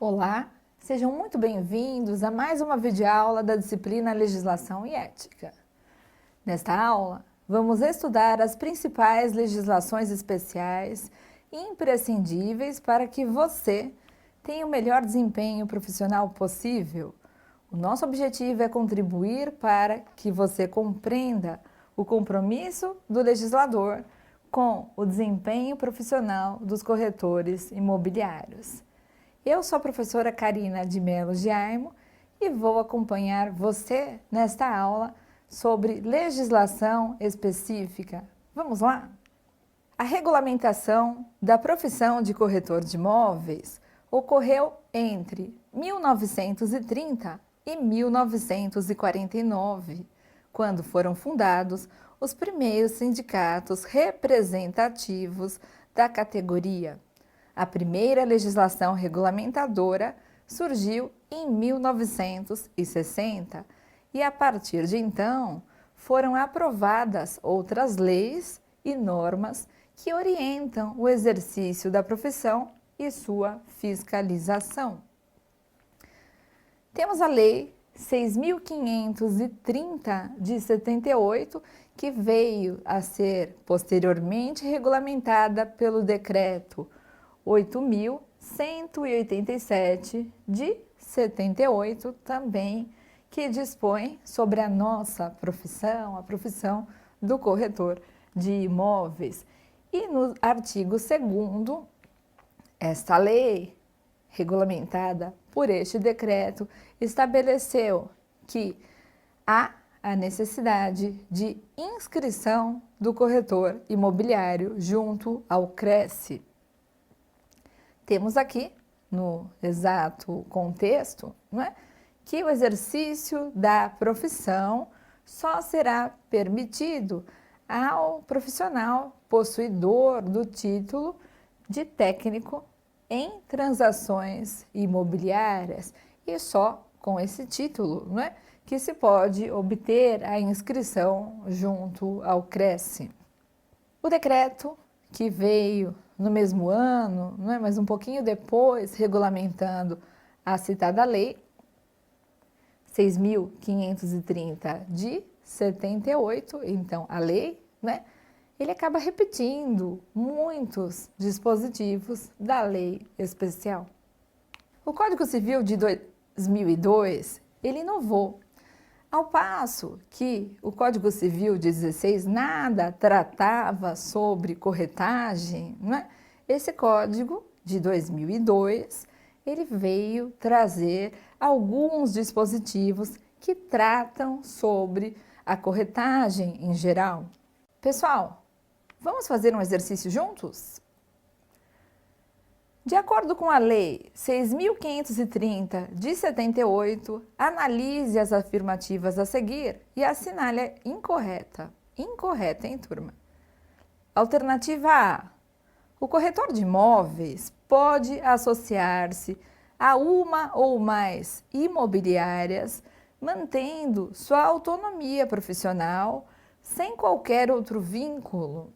Olá, sejam muito bem-vindos a mais uma videoaula da disciplina Legislação e Ética. Nesta aula, vamos estudar as principais legislações especiais e imprescindíveis para que você tenha o melhor desempenho profissional possível. O nosso objetivo é contribuir para que você compreenda o compromisso do legislador com o desempenho profissional dos corretores imobiliários. Eu sou a professora Karina de Melo Giaimo e vou acompanhar você nesta aula sobre legislação específica. Vamos lá? A regulamentação da profissão de corretor de imóveis ocorreu entre 1930 e 1949, quando foram fundados os primeiros sindicatos representativos da categoria. A primeira legislação regulamentadora surgiu em 1960 e, a partir de então, foram aprovadas outras leis e normas que orientam o exercício da profissão e sua fiscalização. Temos a Lei 6.530 de 78, que veio a ser posteriormente regulamentada pelo Decreto 8.187 de 78 também, que dispõe sobre a nossa profissão, a profissão do corretor de imóveis. E no artigo 2º, esta lei, regulamentada por este decreto, estabeleceu que há a necessidade de inscrição do corretor imobiliário junto ao CRESSE. Temos aqui, no exato contexto, que o exercício da profissão só será permitido ao profissional possuidor do título de técnico em transações imobiliárias, e só com esse título que se pode obter a inscrição junto ao CRESSE. O decreto que veio no mesmo ano, mas um pouquinho depois, regulamentando a citada lei 6.530 de 78, então a lei, ele acaba repetindo muitos dispositivos da lei especial. O Código Civil de 2002, ele inovou, ao passo que o Código Civil de 16 nada tratava sobre corretagem, esse Código de 2002, ele veio trazer alguns dispositivos que tratam sobre a corretagem em geral. Pessoal, vamos fazer um exercício juntos? De acordo com a Lei 6.530 de 78, analise as afirmativas a seguir e assinale a incorreta. Incorreta, hein, turma? Alternativa A. O corretor de imóveis pode associar-se a uma ou mais imobiliárias, mantendo sua autonomia profissional sem qualquer outro vínculo,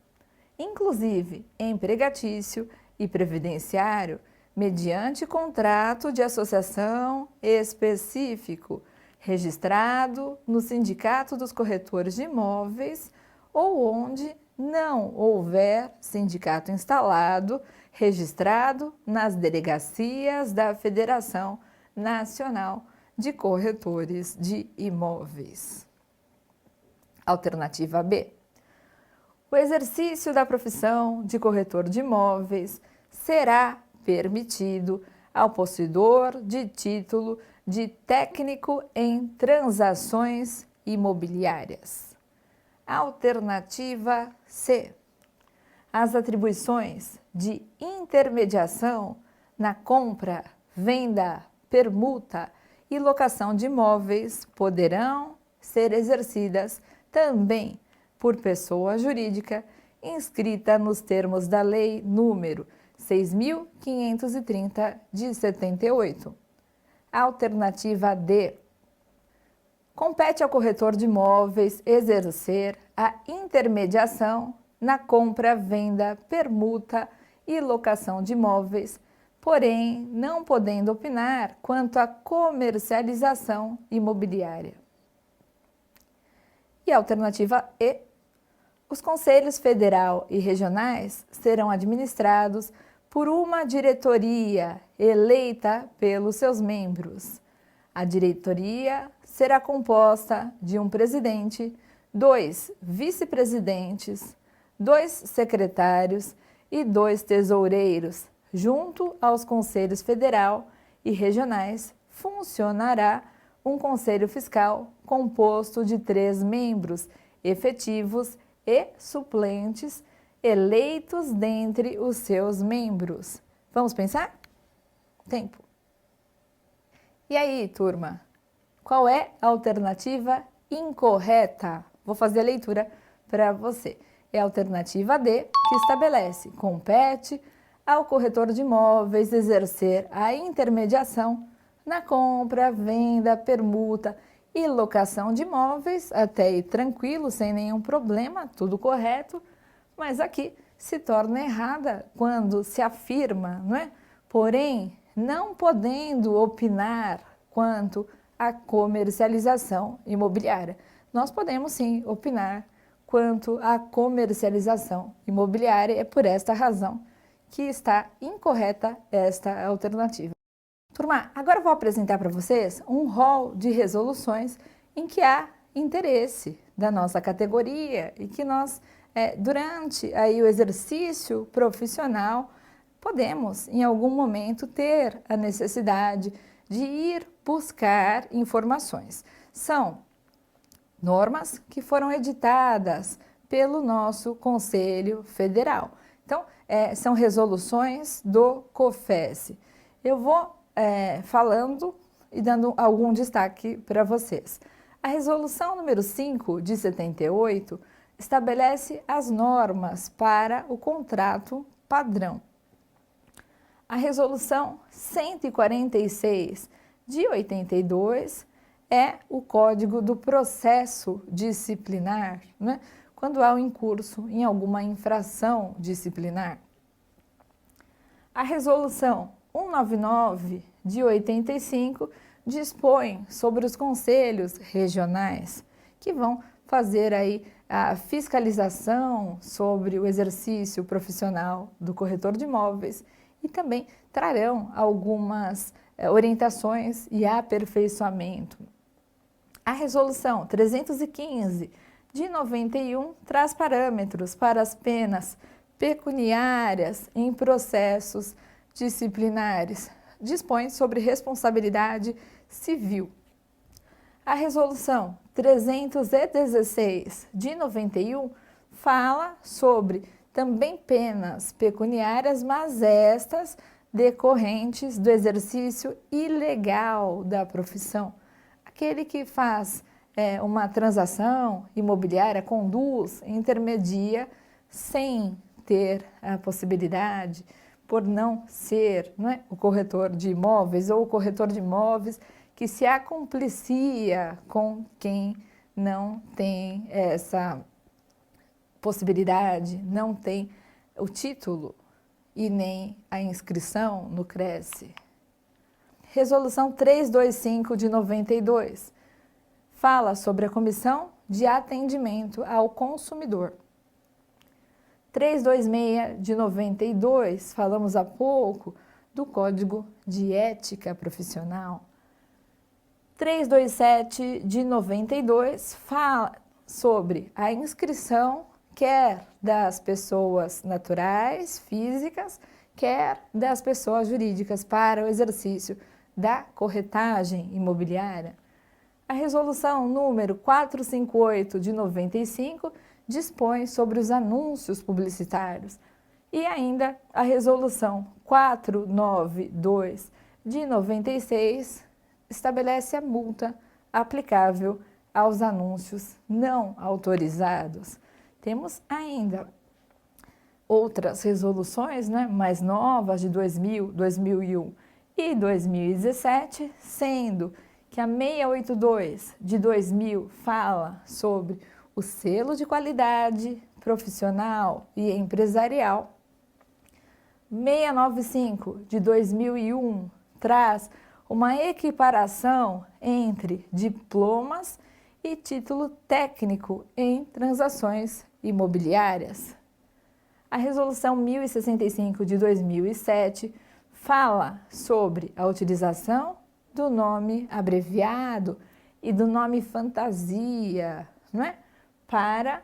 inclusive empregatício e previdenciário, mediante contrato de associação específico, registrado no Sindicato dos Corretores de Imóveis ou onde não houver sindicato instalado, registrado nas delegacias da Federação Nacional de Corretores de Imóveis. Alternativa B. O exercício da profissão de corretor de imóveis será permitido ao possuidor de título de técnico em transações imobiliárias. Alternativa C. As atribuições de intermediação na compra, venda, permuta e locação de imóveis poderão ser exercidas também por pessoa jurídica inscrita nos termos da Lei número 6.530 de 78. Alternativa D. Compete ao corretor de imóveis exercer a intermediação na compra, venda, permuta e locação de imóveis, porém não podendo opinar quanto à comercialização imobiliária. E a alternativa E, os conselhos federal e regionais serão administrados por uma diretoria eleita pelos seus membros. A diretoria será composta de um presidente, 2 vice-presidentes, 2 secretários e 2 tesoureiros. Junto aos conselhos federal e regionais, funcionará um conselho fiscal composto de 3 membros efetivos e suplentes eleitos dentre os seus membros. Vamos pensar? Tempo. E aí, turma? Qual é a alternativa incorreta? Vou fazer a leitura para você. É a alternativa D, que estabelece: compete ao corretor de imóveis exercer a intermediação na compra, venda, permuta e locação de imóveis, até aí tranquilo, sem nenhum problema, tudo correto, mas aqui se torna errada quando se afirma, não é? Porém, não podendo opinar quanto à comercialização imobiliária. Nós podemos sim opinar quanto à comercialização imobiliária, é por esta razão que está incorreta esta alternativa. Turma, agora eu vou apresentar para vocês um rol de resoluções em que há interesse da nossa categoria e que nós, durante aí o exercício profissional, podemos em algum momento ter a necessidade de ir buscar informações. São normas que foram editadas pelo nosso Conselho Federal. Então, são resoluções do COFES. Eu vou falando e dando algum destaque para vocês. A resolução número 5 de 78 estabelece as normas para o contrato padrão. A resolução 146 de 82 é o Código do Processo Disciplinar, né? Quando há um incurso em alguma infração disciplinar. A resolução 199 de 85 dispõe sobre os conselhos regionais, que vão fazer aí a fiscalização sobre o exercício profissional do corretor de imóveis e também trarão algumas orientações e aperfeiçoamento. A resolução 315 de 91 traz parâmetros para as penas pecuniárias em processos disciplinares, dispõe sobre responsabilidade civil. A resolução 316 de 91 fala sobre também penas pecuniárias, mas estas decorrentes do exercício ilegal da profissão. Aquele que faz uma transação imobiliária, conduz, intermedia, sem ter a possibilidade, por não ser, o corretor de imóveis ou o corretor de imóveis que se acomplicia com quem não tem essa possibilidade, não tem o título e nem a inscrição no Cresce. Resolução 325 de 92 fala sobre a Comissão de Atendimento ao Consumidor. 326 de 92, falamos há pouco do Código de Ética Profissional. 327 de 92 fala sobre a inscrição quer das pessoas naturais, físicas, quer das pessoas jurídicas para o exercício da corretagem imobiliária. A resolução número 458 de 95 dispõe sobre os anúncios publicitários e ainda a resolução 492 de 96 estabelece a multa aplicável aos anúncios não autorizados. Temos ainda outras resoluções, mais novas de 2000, 2001 e 2017, sendo que a 682 de 2000 fala sobre o selo de qualidade profissional e empresarial. 695 de 2001 traz uma equiparação entre diplomas e título técnico em transações imobiliárias. A Resolução 1065 de 2007 fala sobre a utilização do nome abreviado e do nome fantasia, não é? Para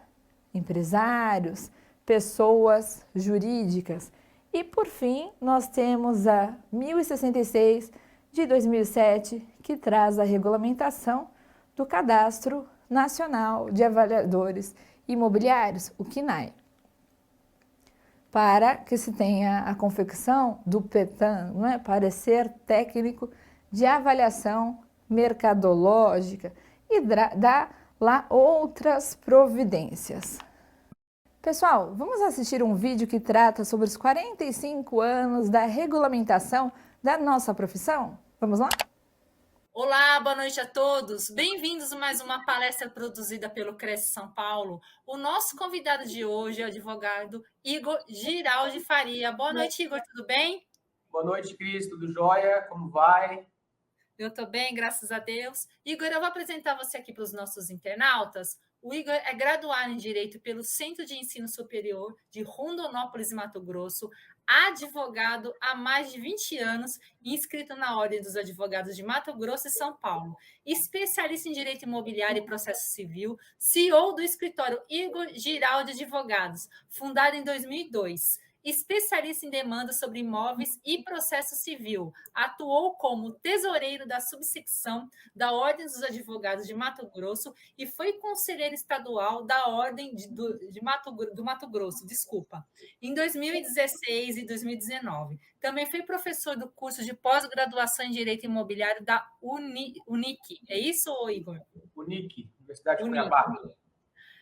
empresários, pessoas jurídicas. E, por fim, nós temos a 1066 de 2007, que traz a regulamentação do Cadastro Nacional de Avaliadores Imobiliários, o CNAE, para que se tenha a confecção do PETAM, não é? Parecer Técnico de Avaliação Mercadológica, e dá lá outras providências. Pessoal, vamos assistir um vídeo que trata sobre os 45 anos da regulamentação da nossa profissão? Vamos lá? Olá, boa noite a todos. Bem-vindos a mais uma palestra produzida pelo Cresce São Paulo. O nosso convidado de hoje é o advogado Igor Giraldi Faria. Boa noite, Igor, tudo bem? Boa noite, Cris, tudo jóia? Como vai? Eu estou bem, graças a Deus. Igor, eu vou apresentar você aqui para os nossos internautas. O Igor é graduado em Direito pelo Centro de Ensino Superior de Rondonópolis, Mato Grosso, advogado há mais de 20 anos, inscrito na Ordem dos Advogados de Mato Grosso e São Paulo, especialista em Direito Imobiliário e Processo Civil, CEO do escritório Igor Giraldi Advogados, fundado em 2002. Especialista em demandas sobre imóveis e processo civil. Atuou como tesoureiro da subsecção da Ordem dos Advogados de Mato Grosso e foi conselheiro estadual da Ordem do Mato Grosso, em 2016 e 2019. Também foi professor do curso de pós-graduação em Direito Imobiliário da Unic. É isso, Igor? Unic, Universidade de Cuiabá.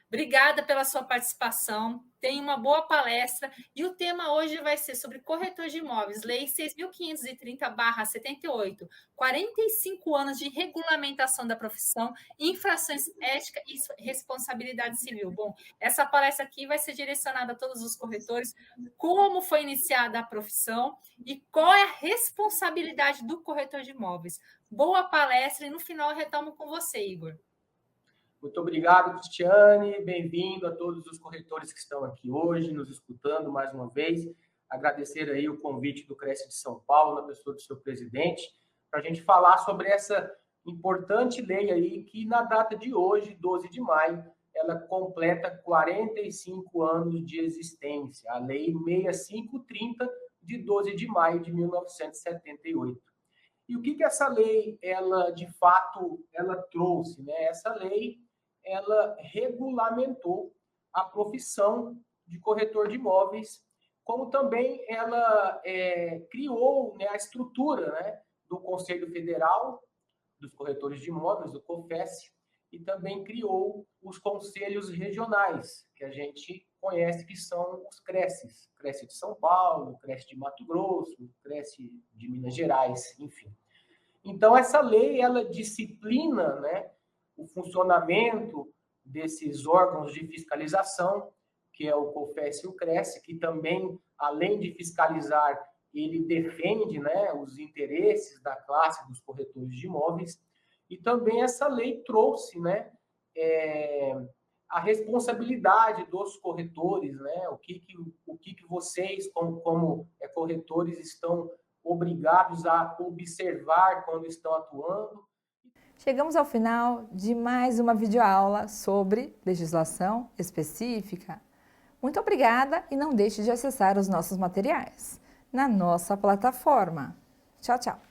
Obrigada pela sua participação. Tem uma boa palestra e o tema hoje vai ser sobre corretor de imóveis, Lei 6.530/78, 45 anos de regulamentação da profissão, infrações ética e responsabilidade civil. Bom, essa palestra aqui vai ser direcionada a todos os corretores, como foi iniciada a profissão e qual é a responsabilidade do corretor de imóveis. Boa palestra e no final eu retomo com você, Igor. Muito obrigado, Cristiane. Bem-vindo a todos os corretores que estão aqui hoje, nos escutando mais uma vez. Agradecer aí o convite do Cresce de São Paulo, na pessoa do seu presidente, para a gente falar sobre essa importante lei aí, que na data de hoje, 12 de maio, ela completa 45 anos de existência. A Lei 6530, de 12 de maio de 1978. E o que essa lei, ela de fato, ela trouxe, né? Essa lei, ela regulamentou a profissão de corretor de imóveis, como também ela criou, né, a estrutura, né, do Conselho Federal dos Corretores de Imóveis, do COFES, e também criou os conselhos regionais, que a gente conhece que são os CRECES, Cresce de São Paulo, Cresce de Mato Grosso, Cresce de Minas Gerais, enfim. Então, essa lei, ela disciplina, né, o funcionamento desses órgãos de fiscalização, que é o COFES e o Cresce, que também, além de fiscalizar, ele defende, né, os interesses da classe dos corretores de imóveis. E também essa lei trouxe, né, a responsabilidade dos corretores, né, o que vocês, como corretores, estão obrigados a observar quando estão atuando. Chegamos ao final de mais uma videoaula sobre legislação específica. Muito obrigada e não deixe de acessar os nossos materiais na nossa plataforma. Tchau, tchau!